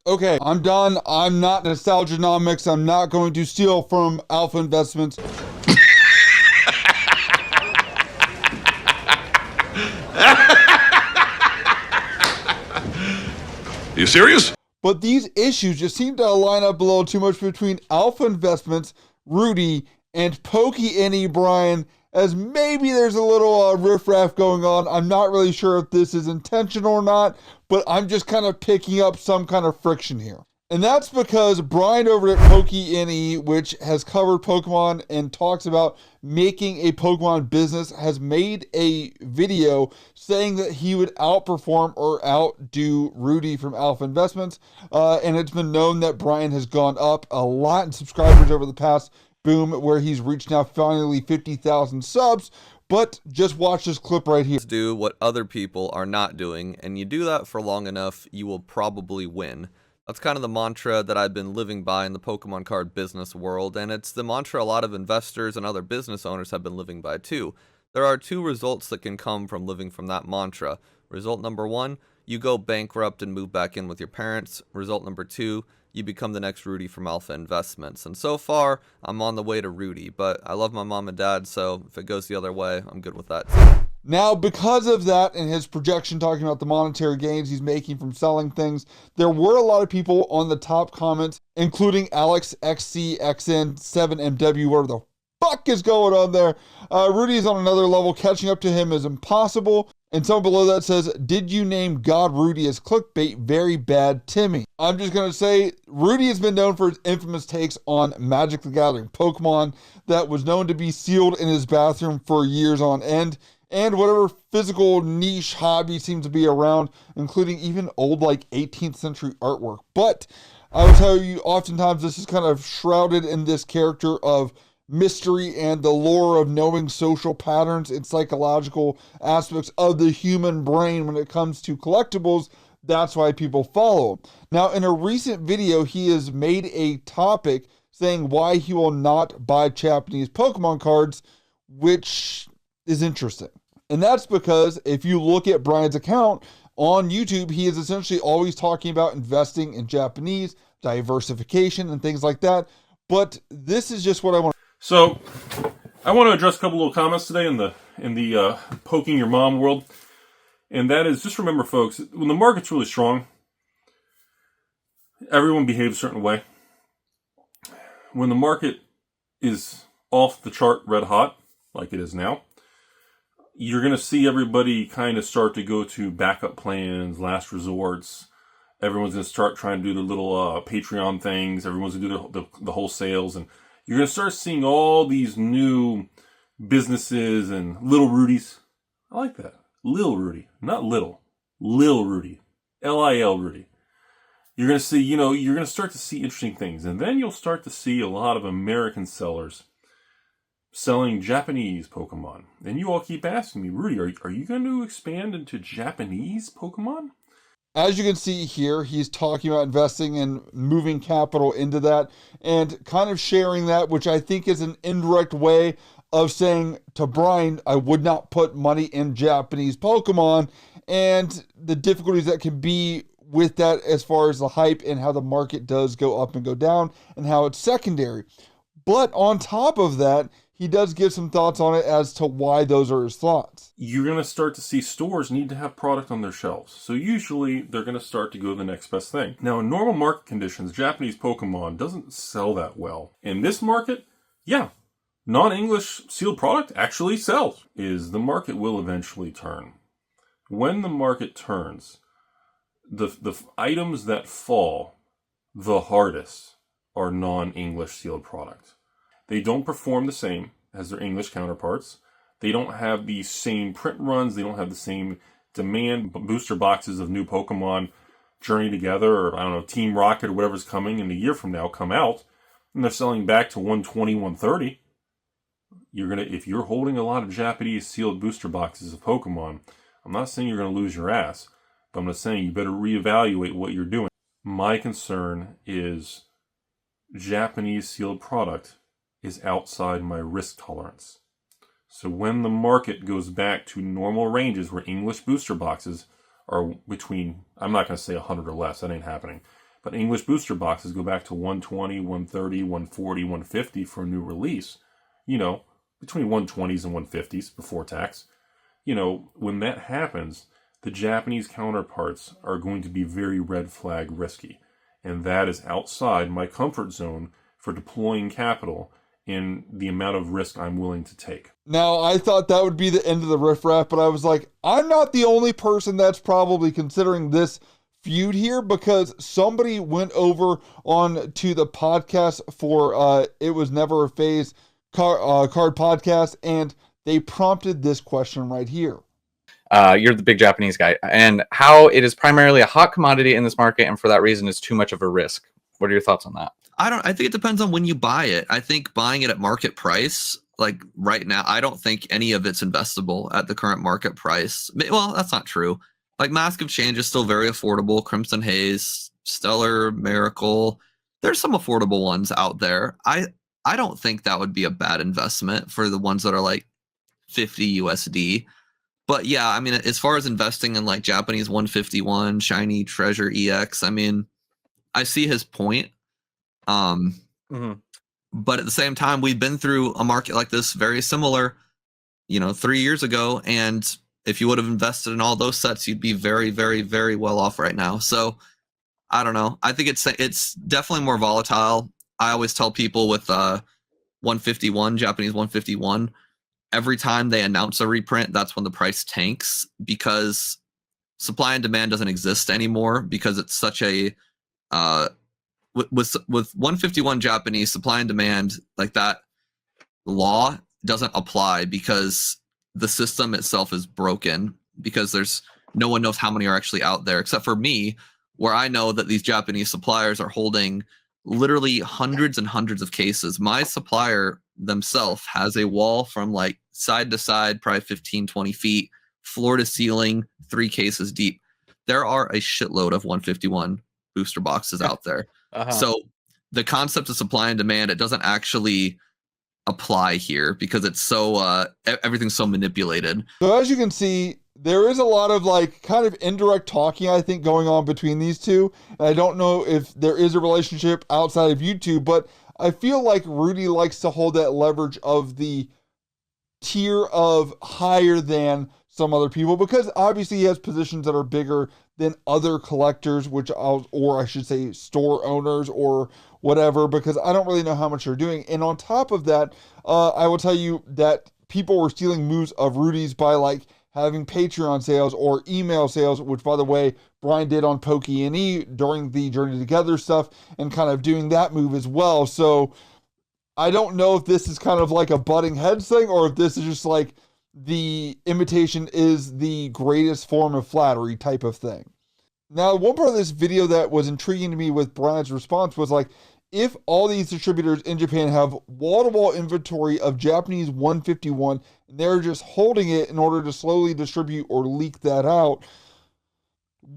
Okay, I'm done. I'm not nostalgianomics. I'm not going to steal from Alpha Investments. Are you serious? But these issues just seem to line up a little too much between Alpha Investments, Rudy, and PokeNE Brian, as maybe there's a little riffraff going on. I'm not really sure if this is intentional or not, but I'm just kind of picking up some kind of friction here. And that's because Brian over at PokeNE, which has covered Pokemon and talks about making a Pokemon business, has made a video saying that he would outperform or outdo Rudy from Alpha Investments. And it's been known that Brian has gone up a lot in subscribers over the past boom, where he's reached now finally 50,000 subs. But just watch this clip right here. Do what other people are not doing, and you do that for long enough, you will probably win. That's kind of the mantra that I've been living by in the Pokemon card business world, and it's the mantra a lot of investors and other business owners have been living by too. There are two results that can come from living from that mantra. Result number one, you go bankrupt and move back in with your parents. Result number two, you become the next Rudy from Alpha Investments. And so far, I'm on the way to Rudy, but I love my mom and dad, so if it goes the other way, I'm good with that too. Now, because of that and his projection talking about the monetary gains he's making from selling things, there were a lot of people on the top comments, including Alex XCXN7MW, whatever the fuck is going on there. Rudy is on another level. Catching up to him is impossible. And someone below that says, did you name God Rudy as clickbait? Very bad, Timmy. I'm just going to say, Rudy has been known for his infamous takes on Magic the Gathering Pokemon that was known to be sealed in his bathroom for years on end. And whatever physical niche hobby seems to be around, including even old, like 18th century artwork. But I will tell you, oftentimes this is kind of shrouded in this character of mystery and the lore of knowing social patterns and psychological aspects of the human brain when it comes to collectibles. That's why people follow him. Now, in a recent video, he has made a topic saying why he will not buy Japanese Pokemon cards, which is interesting. And that's because if you look at Brian's account on YouTube, he is essentially always talking about investing in Japanese, diversification, and things like that. But this is just what I want. So, I want to address a couple little comments today in the poking your mom world. And that is, just remember, folks, when the market's really strong, everyone behaves a certain way. When the market is off the chart red hot, like it is now, you're going to see everybody kind of start to go to backup plans, last resorts. Everyone's going to start trying to do their little Patreon things. Everyone's going to do the wholesales. And you're going to start seeing all these new businesses and little Rudies. I like that. Lil Rudy. Not little. Lil Rudy. Lil Rudy. You're going to see, you're going to start to see interesting things. And then you'll start to see a lot of American sellers selling Japanese Pokemon. And you all keep asking me, Rudy, are you going to expand into Japanese Pokemon? As you can see here, he's talking about investing and moving capital into that and kind of sharing that, which I think is an indirect way of saying to Brian, I would not put money in Japanese Pokemon, and the difficulties that can be with that as far as the hype and how the market does go up and go down and how it's secondary. But on top of that, he does give some thoughts on it as to why those are his thoughts. You're going to start to see stores need to have product on their shelves. So usually they're going to start to go to the next best thing. Now, in normal market conditions, Japanese Pokemon doesn't sell that well. In this market, yeah, non-English sealed product actually sells. The market will eventually turn. When the market turns, the items that fall the hardest are non-English sealed product. They don't perform the same as their English counterparts. They don't have the same print runs. They don't have the same demand. Booster boxes of new Pokemon Journey Together, or I don't know, Team Rocket, or whatever's coming in a year from now come out, and they're selling back to 120, 130. If you're holding a lot of Japanese sealed booster boxes of Pokemon, I'm not saying you're going to lose your ass, but I'm just saying you better reevaluate what you're doing. My concern is Japanese sealed product is outside my risk tolerance. So when the market goes back to normal ranges where English booster boxes are between, I'm not going to say 100 or less, that ain't happening, But English booster boxes go back to 120, 130, 140, 150 for a new release. Between 120s and 150s before tax. When that happens, the Japanese counterparts are going to be very red flag risky. And that is outside my comfort zone for deploying capital in the amount of risk I'm willing to take. Now, I thought that would be the end of the riffraff, but I was like, I'm not the only person that's probably considering this feud here, because somebody went over on to the podcast for It Was Never a Phase card podcast, and they prompted this question right here. You're the big Japanese guy, and how it is primarily a hot commodity in this market, and for that reason is too much of a risk. What are your thoughts on that? I think it depends on when you buy it. I think buying it at market price, like right now, I don't think any of it's investable at the current market price. Well, that's not true. Like Mask of Change is still very affordable. Crimson Haze, Stellar, Miracle. There's some affordable ones out there. I don't think that would be a bad investment for the ones that are like 50 USD. But yeah, I mean, as far as investing in like Japanese 151, Shiny Treasure EX, I mean, I see his point. But at the same time, we've been through a market like this very similar, 3 years ago. And if you would have invested in all those sets, you'd be very, very, very well off right now. So I don't know. I think it's definitely more volatile. I always tell people with 151, Japanese 151, every time they announce a reprint, that's when the price tanks, because supply and demand doesn't exist anymore, because it's such a with 151 Japanese, supply and demand, like that law doesn't apply, because the system itself is broken, because there's no one knows how many are actually out there except for me, where I know that these Japanese suppliers are holding literally hundreds and hundreds of cases. My supplier themselves has a wall from like side to side, probably 15, 20 feet, floor to ceiling, 3 cases deep. There are a shitload of 151 booster boxes out there. So the concept of supply and demand, it doesn't actually apply here, because it's so everything's so manipulated. So as you can see, there is a lot of like kind of indirect talking, I think, going on between these two. And I don't know if there is a relationship outside of YouTube, but I feel like Rudy likes to hold that leverage of the tier of higher than some other people, because obviously he has positions that are bigger than other collectors, or I should say store owners or whatever, because I don't really know how much they're doing. And on top of that, I will tell you that people were stealing moves of Rudy's by like having Patreon sales or email sales, which by the way, Brian did on PokeNE during the Journey Together stuff, and kind of doing that move as well. So I don't know if this is kind of like a butting heads thing, or if this is just like the imitation is the greatest form of flattery type of thing. Now, one part of this video that was intriguing to me with Brian's response was like, if all these distributors in Japan have wall-to-wall inventory of Japanese 151, and they're just holding it in order to slowly distribute or leak that out,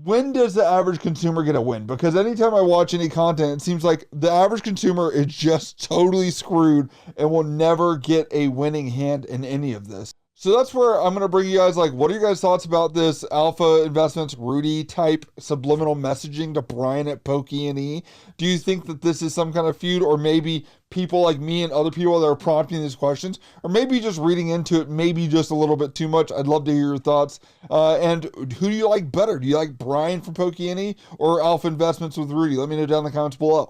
when does the average consumer get a win? Because anytime I watch any content, it seems like the average consumer is just totally screwed and will never get a winning hand in any of this. So that's where I'm going to bring you guys, like, what are your guys' thoughts about this Alpha Investments Rudy type subliminal messaging to Brian at PokeNE? Do you think that this is some kind of feud, or maybe people like me and other people that are prompting these questions, or maybe just reading into it, maybe just a little bit too much? I'd love to hear your thoughts. And who do you like better? Do you like Brian from PokeNE or Alpha Investments with Rudy? Let me know down in the comments below.